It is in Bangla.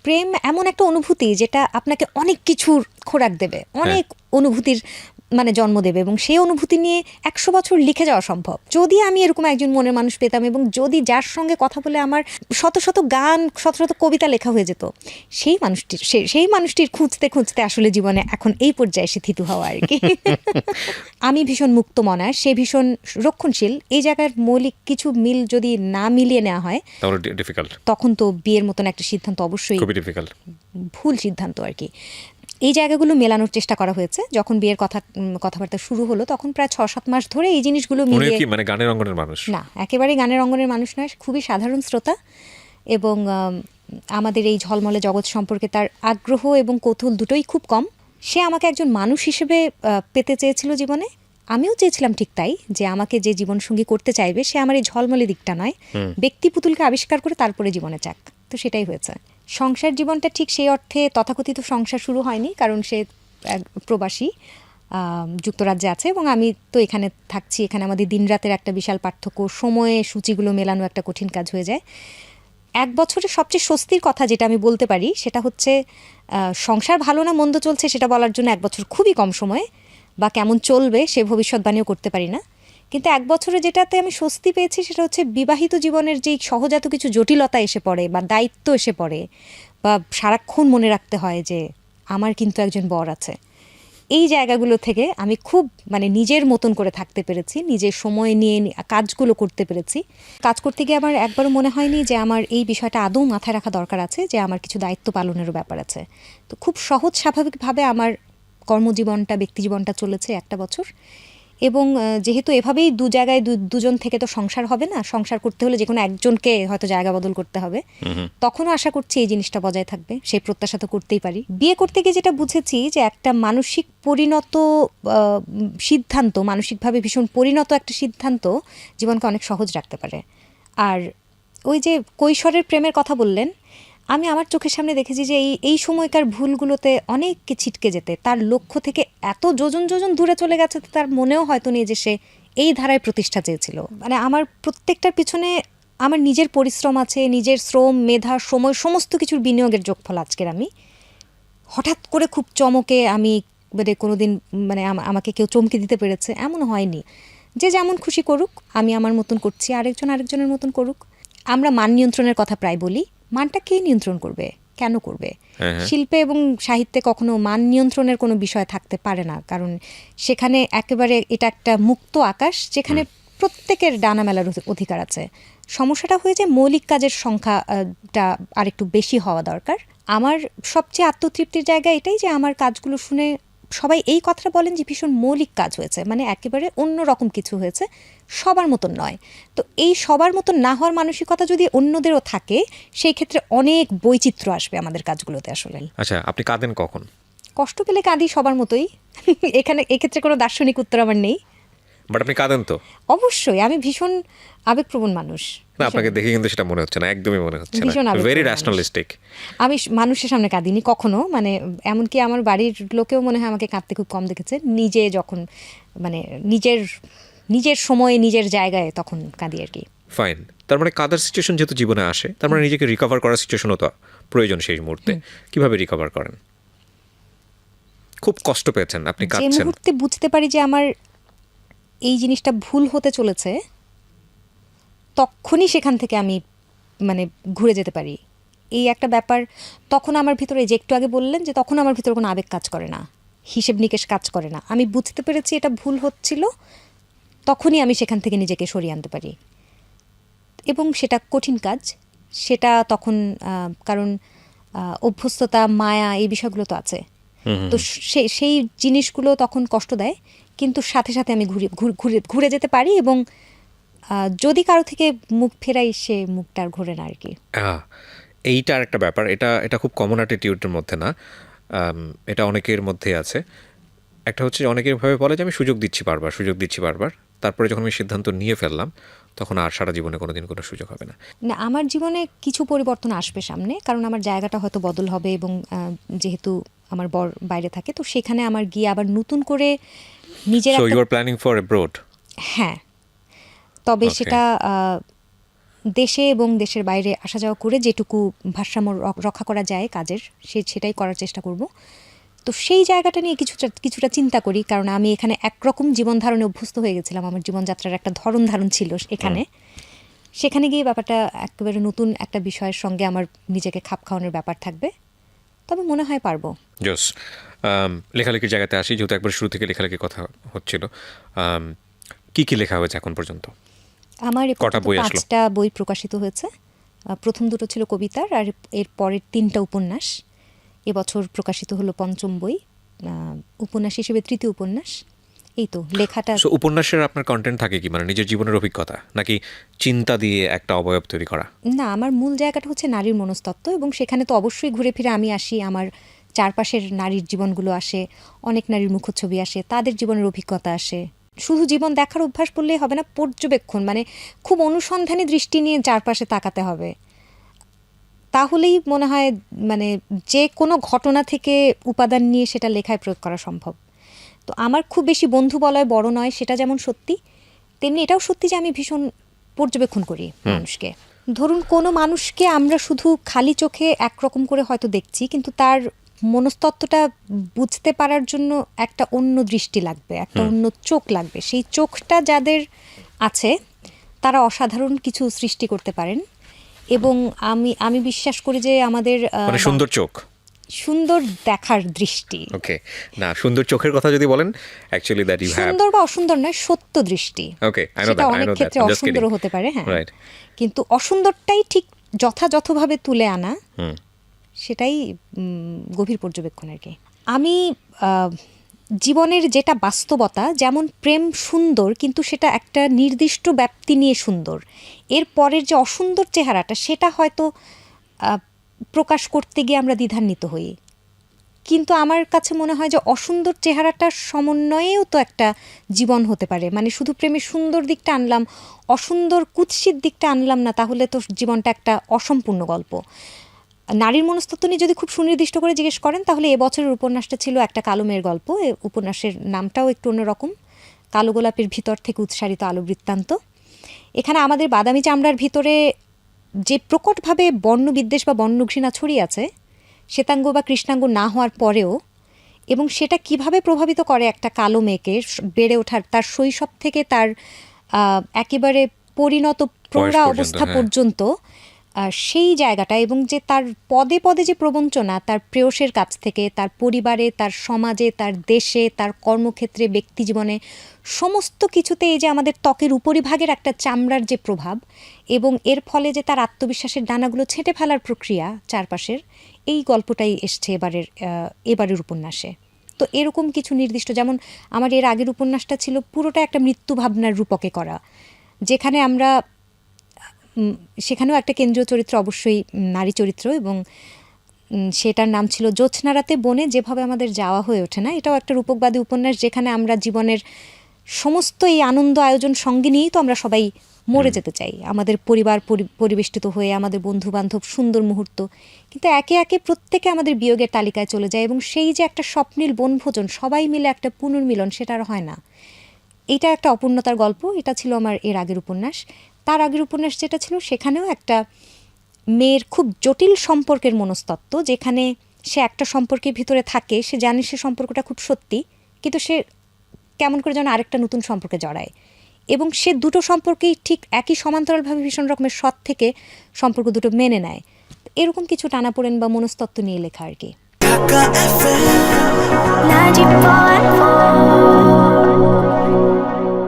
প্রেম এমন একটা অনুভূতি যেটা আপনাকে অনেক কিছুর খোরাক দেবে, অনেক অনুভূতির মানে জন্ম দেবে, এবং সেই অনুভূতি নিয়ে 100 বছর লিখে যাওয়া সম্ভব। যদি আমি এরকম একজন মনের মানুষ পেতাম, এবং যদি যার সঙ্গে কথা বলে আমার শত শত গান, শত শত কবিতা লেখা হয়ে যেত, সেই মানুষটির খুঁজতে খুঁজতে আসলে জীবনে এখন এই পর্যায়ে এসে থিতু হওয়া আর কি। আমি ভীষণ মুক্ত মনা, সে ভীষণ রক্ষণশীল। এই জায়গার মৌলিক কিছু মিল যদি না মিলিয়ে নেওয়া হয় তখন তো বিয়ের মতন একটা সিদ্ধান্ত অবশ্যই ভুল সিদ্ধান্ত আর কি। এই জায়গাগুলো মেলানোর চেষ্টা করা হয়েছে। যখন বিয়ের কথাবার্তা শুরু হলো তখন প্রায় 6-7 মাস ধরে এই জিনিসগুলো মিলিয়ে। মানে গানের অঙ্গনের মানুষ না, একেবারে গানের অঙ্গনের মানুষ নয়, খুবই সাধারণ শ্রোতা, এবং আমাদের এই ঝলমলে জগৎ সম্পর্কে তার আগ্রহ এবং কৌতূহল দুটোই খুব কম। সে আমাকে একজন মানুষ হিসেবে পেতে চেয়েছিল জীবনে। আমিও চেয়েছিলাম ঠিক তাই, যে আমাকে যে জীবনসঙ্গী করতে চাইবে সে আমার এই ঝলমলে দিকটা নয়, ব্যক্তি পুতুলকে আবিষ্কার করে তারপরে জীবনে চাক। তো সেটাই হয়েছে। সংসার জীবনটা ঠিক সেই অর্থে তথাকথিত সংসার শুরু হয়নি, কারণ সে প্রবাসী, যুক্তরাজ্যে আছে এবং আমি তো এখানে থাকছি। এখানে আমাদের দিনরাতের একটা বিশাল পার্থক্য, সময়ে সূচিগুলো মেলানো একটা কঠিন কাজ হয়ে যায়। 1 বছরের সবচেয়ে স্বস্তির কথা যেটা আমি বলতে পারি সেটা হচ্ছে সংসার ভালো না মন্দ চলছে সেটা বলার জন্য 1 বছর খুবই কম সময়, বা কেমন চলবে সে ভবিষ্যৎবাণীও করতে পারি না। কিন্তু 1 বছরে যেটাতে আমি স্বস্তি পেয়েছি সেটা হচ্ছে বিবাহিত জীবনের যেই সহজাত কিছু জটিলতা এসে পড়ে বা দায়িত্ব এসে পড়ে, বা সারাক্ষণ মনে রাখতে হয় যে আমার কিন্তু একজন বর আছে, এই জায়গাগুলো থেকে আমি খুব মানে নিজের মতন করে থাকতে পেরেছি, নিজের সময় নিয়ে কাজগুলো করতে পেরেছি। কাজ করতে গিয়ে আমার একবারও মনে হয়নি যে আমার এই বিষয়টা আদৌ মাথায় রাখা দরকার আছে, যে আমার কিছু দায়িত্ব পালনেরও ব্যাপার আছে। তো খুব সহজ স্বাভাবিকভাবে আমার কর্মজীবনটা, ব্যক্তিজীবনটা চলেছে 1 বছর। এবং যেহেতু এভাবেই দু জায়গায় দুজন থেকে তো সংসার হবে না, সংসার করতে হলে যে কোনো একজনকে হয়তো জায়গা বদল করতে হবে, তখনও আশা করছি এই জিনিসটা বজায় থাকবে, সেই প্রত্যাশা তো করতেই পারি। বিয়ে করতে গিয়ে যেটা বুঝেছি যে একটা মানসিক পরিণত সিদ্ধান্ত, মানসিকভাবে ভীষণ পরিণত একটা সিদ্ধান্ত জীবনকে অনেক সহজ রাখতে পারে। আর ওই যে কৈশোরের প্রেমের কথা বললেন, আমি আমার চোখের সামনে দেখেছি যে এই সময়কার ভুলগুলোতে অনেককে ছিটকে যেতে, তার লক্ষ্য থেকে এত যোজন যোজন দূরে চলে গেছে, তার মনেও হয়তো নেই যে সে এই ধারায় প্রতিষ্ঠা চেয়েছিল। মানে আমার প্রত্যেকটার পিছনে আমার নিজের পরিশ্রম আছে, নিজের শ্রম, মেধা, সময়, সমস্ত কিছুর বিনিয়োগের যোগফল আজকের আমি। হঠাৎ করে খুব চমকে আমি মানে কোনোদিন মানে আমাকে কেউ চমকে দিতে পেরেছে এমন হয়নি। যে যেমন খুশি করুক, আমি আমার মতন করছি, আরেকজনের মতন করুক। আমরা মান নিয়ন্ত্রণের কথা প্রায় বলি, মানটা কে নিয়ন্ত্রণ করবে, কেন করবে? শিল্পে এবং সাহিত্যে কখনো মান নিয়ন্ত্রণের কোনো বিষয় থাকতে পারে না, কারণ সেখানে একেবারে এটা একটা মুক্ত আকাশ যেখানে প্রত্যেকের ডানা মেলার অধিকার আছে। সমস্যাটা হয়েছে মৌলিক কাজের সংখ্যাটা আরেকটু বেশি হওয়া দরকার। আমার সবচেয়ে আত্মতৃপ্তির জায়গা এটাই যে আমার কাজগুলো শুনে সবাই এই কথাটা বলেন যে ভীষণ মৌলিক কাজ হয়েছে, মানে একেবারে অন্য রকম কিছু হয়েছে, সবার মতন নয়। তো এই সবার মতন না হওয়ার মানসিকতা যদি অন্যদেরও থাকে, সেই ক্ষেত্রে অনেক বৈচিত্র্য আসবে আমাদের কাজগুলোতে। আসলে আচ্ছা, আপনি কাঁদেন কখন? কষ্ট পেলে কাঁদি, সবার মতোই। এখানে এক্ষেত্রে কোনো দার্শনিক উত্তর আমার নেই। বাট আপনি কাঁদেন তো? অবশ্যই, আমি ভীষণ আবেগপ্রবণ মানুষ। না, আপনাকে দেখে কিন্তু সেটা মনে হচ্ছে না, একদমই মনে হচ্ছে না, ভেরি ন্যাশনালিস্টিক। আমি মানুষের সামনে কাঁদিনি কখনো, মানে এমনকি আমার বাড়ির লোকেও মনে হয় আমাকে কাঁদতে খুব কম দেখেছে। নিজে যখন মানে নিজের সময়ে নিজের জায়গায় তখন কাঁদি আর কি। ফাইন। তার মানে কাদার সিচুয়েশন যেহেতু জীবনে আসে, তার মানে নিজেকে রিকভার করার সিচুয়েশনও তো প্রয়োজন সেই মুহূর্তে। কিভাবে রিকভার করেন? খুব কষ্ট পেয়েছেন, আপনি কাঁদছেন, যে মুহূর্তে বুঝতে পারি যে আমার এই জিনিসটা ভুল হতে চলেছে, তখনই সেখান থেকে আমি মানে ঘুরে যেতে পারি। এই একটা ব্যাপার তখন আমার ভিতরে, যে একটু আগে বললেন যে তখন আমার ভিতরে কোনো আবেগ কাজ করে না, হিসেব নিকেশ কাজ করে না। আমি বুঝতে পেরেছি এটা ভুল হচ্ছিল, তখনই আমি সেখান থেকে নিজেকে সরিয়ে আনতে পারি। এবং সেটা কঠিন কাজ, সেটা তখন কারণ অভ্যস্ততা, মায়া, এই বিষয়গুলো তো আছে। তো সেই জিনিসগুলো তখন কষ্ট দেয়, কিন্তু সাথে সাথে আমি ঘুরে যেতে পারি। এবং যদি কারো থেকে মুখ ফেরাই, সে মুখটা আর ঘোরে না আর কি। এইটার একটা ব্যাপার, এটা খুব কমন অ্যাটিটিউডের মধ্যে না, এটা অনেকের মধ্যে আছে। একটা হচ্ছে অনেকের ভাবে বলে যে আমি সুযোগ দিচ্ছি বারবার, তারপরে যখন আমি সিদ্ধান্ত নিয়ে ফেললাম তখন আর সারা জীবনে কোনোদিন কোনো সুযোগ হবে না। না, আমার জীবনে কিছু পরিবর্তন আসবে সামনে, কারণ আমার জায়গাটা হয়তো বদল হবে, এবং যেহেতু আমার বর বাইরে থাকে, তো সেখানে আমার গিয়ে আবার নতুন করে নিজের So you are planning for abroad? হ্যাঁ, তবে সেটা দেশে এবং দেশের বাইরে আসা যাওয়া করে যেটুকু ভারসাম্য রক্ষা করা যায় কাজের সেটাই করার চেষ্টা করব। তো সেই জায়গাটা নিয়ে কিছুটা চিন্তা করি, কারণ আমি এখানে একরকম জীবনধারণে অভ্যস্ত হয়ে গেছিলাম, আমার জীবনযাত্রার একটা ধারণ ছিল এখানে। সেখানে গিয়ে ব্যাপারটা একেবারে নতুন একটা বিষয়ের সঙ্গে আমার নিজেকে খাপ খাওয়ানোর ব্যাপার থাকবে, তবে মনে হয় পারবো। জোস। লেখালেখির জায়গাতে আসি, যেহেতু একবার শুরু থেকে লেখালেখির কথা হচ্ছিল, কি কি লেখা হয়েছে এখন পর্যন্ত? আমার কটা বই আসলো? 5টা বই প্রকাশিত হয়েছে। প্রথম 2টো ছিল কবিতার, আর এর পরের 3টা উপন্যাস। এবছর প্রকাশিত হলো 5ম বই, উপন্যাস হিসেবে 3য় উপন্যাস। এই তো লেখাটা। উপন্যাসের আপনার কন্টেন্ট থাকে কি, মানে নিজের জীবনের অভিজ্ঞতা নাকি চিন্তা দিয়ে একটা অবয়ব তৈরি করা? না, আমার মূল জায়গাটা হচ্ছে নারীর মনস্তত্ত্ব, এবং সেখানে তো অবশ্যই ঘুরে ফিরে আমি আসি, আমার চারপাশের নারীর জীবনগুলো আসে, অনেক নারীর মুখচ্ছবি আসে, তাদের জীবনের অভিজ্ঞতা আসে। শুধু জীবন দেখার অভ্যাস করলেই হবে না, পর্যবেক্ষণ, মানে খুব অনুসন্ধানী দৃষ্টি নিয়ে চারপাশে তাকাতে হবে। তাহলেই মনে হয় মানে যে কোনো ঘটনা থেকে উপাদান নিয়ে সেটা লেখায় প্রয়োগ করা সম্ভব। তো আমার খুব বেশি বন্ধু বলয় বড় নয়, সেটা যেমন সত্যি, তেমনি এটাও সত্যি যে আমি ভীষণ পর্যবেক্ষণ করি মানুষকে। ধরুন কোনো মানুষকে আমরা শুধু খালি চোখে একরকম করে হয়তো দেখছি, কিন্তু তার মনস্তত্ত্বটা বুঝতে পারার জন্য একটা অন্য দৃষ্টি লাগবে, একটা অন্য চোখ লাগবে। সেই চোখটা যাদের আছে তারা অসাধারণ কিছু সৃষ্টি করতে পারেন, এবং আমি বিশ্বাস করি যে আমাদের মানে সুন্দর চোখ, সুন্দর দেখার দৃষ্টি। ওকে, না সুন্দর চোখের কথা যদি বলেন, অ্যাকচুয়ালি দ্যাট ইউ হ্যাভ। সুন্দর বা অসুন্দর নয়, সত্য দৃষ্টি। ওকে, আই নো সেটা দ্যাট, আই অনেক নো দ্যাট, ক্ষেত্রে জাস্ট অসুন্দরও কিডিং। হতে পারে, হ্যাঁ, রাইট। কিন্তু অসুন্দরটাই ঠিক যথাযথভাবে তুলে আনা, সেটাই গভীর পর্যবেক্ষণ আর কি। আমি জীবনের যেটা বাস্তবতা, যেমন প্রেম সুন্দর, কিন্তু সেটা একটা নির্দিষ্ট ব্যাপ্তি নিয়ে সুন্দর, এর পরের যে অসুন্দর চেহারাটা সেটা হয়তো প্রকাশ করতে গিয়ে আমরা দ্বিধান্বিত হই। কিন্তু আমার কাছে মনে হয় যে অসুন্দর চেহারাটার সমন্বয়েও তো একটা জীবন হতে পারে। মানে শুধু প্রেমের সুন্দর দিকটা আনলাম, অসুন্দর কুৎসিত দিকটা আনলাম না, তাহলে তো জীবনটা একটা অসম্পূর্ণ গল্প। নারীর মনস্তত্ত্ব নিয়ে যদি খুব সুনির্দিষ্ট করে জিজ্ঞেস করেন, তাহলে এবছরের উপন্যাসটা ছিল একটা কালো মেয়ের গল্প। উপন্যাসের নামটাও একটু অন্যরকম, কালো গোলাপের ভিতর থেকে উৎসারিত আলো বৃত্তান্ত। এখানে আমাদের বাদামি চামড়ার ভিতরে যে প্রকটভাবে বর্ণবিদ্বেষ বা বর্ণঘৃণা ছড়িয়ে আছে, শ্বেতাঙ্গ বা কৃষ্ণাঙ্গ না হওয়ার পরেও, এবং সেটা কিভাবে প্রভাবিত করে একটা কালো মেয়েকে বেড়ে ওঠার, তার শৈশব থেকে তার একেবারে পরিণত প্রৌঢ়া অবস্থা পর্যন্ত, সেই জায়গাটা, এবং যে তার পদে পদে যে প্রবঞ্চনা তার প্রেয়সের কাছ থেকে, তার পরিবারে, তার সমাজে, তার দেশে, তার কর্মক্ষেত্রে, ব্যক্তিজীবনে, সমস্ত কিছুতে এই যে আমাদের ত্বকের উপরিভাগের একটা চামড়ার যে প্রভাব, এবং এর ফলে যে তার আত্মবিশ্বাসের ডানাগুলো ছেঁটে ফেলার প্রক্রিয়া চারপাশের, এই গল্পটাই এসছে এবারের উপন্যাসে। তো এরকম কিছু নির্দিষ্ট, যেমন আমার এর আগের উপন্যাসটা ছিল পুরোটা একটা মৃত্যু ভাবনার রূপকে করা, যেখানে আমরা সেখানেও একটা কেন্দ্রীয় চরিত্র অবশ্যই নারী চরিত্র, এবং সেটার নাম ছিল জ্যোৎস্নারাতে বনে যেভাবে আমাদের যাওয়া হয়ে ওঠে না। এটাও একটা রূপকবাদী উপন্যাস, যেখানে আমরা জীবনের সমস্ত এই আনন্দ আয়োজন সঙ্গে নিয়েই তো আমরা সবাই মরে যেতে চাই, আমাদের পরিবার পরিবেষ্টিত হয়ে, আমাদের বন্ধু বান্ধব, সুন্দর মুহূর্ত, কিন্তু একে একে প্রত্যেকে আমাদের বিয়োগের তালিকায় চলে যায়, এবং সেই যে একটা স্বপ্নীল বনভোজন, সবাই মিলে একটা পুনর্মিলন, সেটা আর হয় না। এটা একটা অপূর্ণতার গল্প। এটা ছিল আমার এর আগের উপন্যাস। তার আগের উপন্যাস যেটা ছিল, সেখানেও একটা মেয়ের খুব জটিল সম্পর্কের মনস্তত্ত্ব, যেখানে সে একটা সম্পর্কের ভিতরে থাকে, সে জানে সে সম্পর্কটা খুব সত্যি, কিন্তু সে কেমন করে যেন আরেকটা নতুন সম্পর্কে জড়ায়, এবং সে দুটো সম্পর্কেই ঠিক একই সমান্তরালভাবে ভীষণ রকমের সৎ থেকে সম্পর্ক দুটো মেনে নেয়। এরকম কিছু টানাপোড়েন বা মনস্তত্ত্ব নিয়ে লেখা আর কি।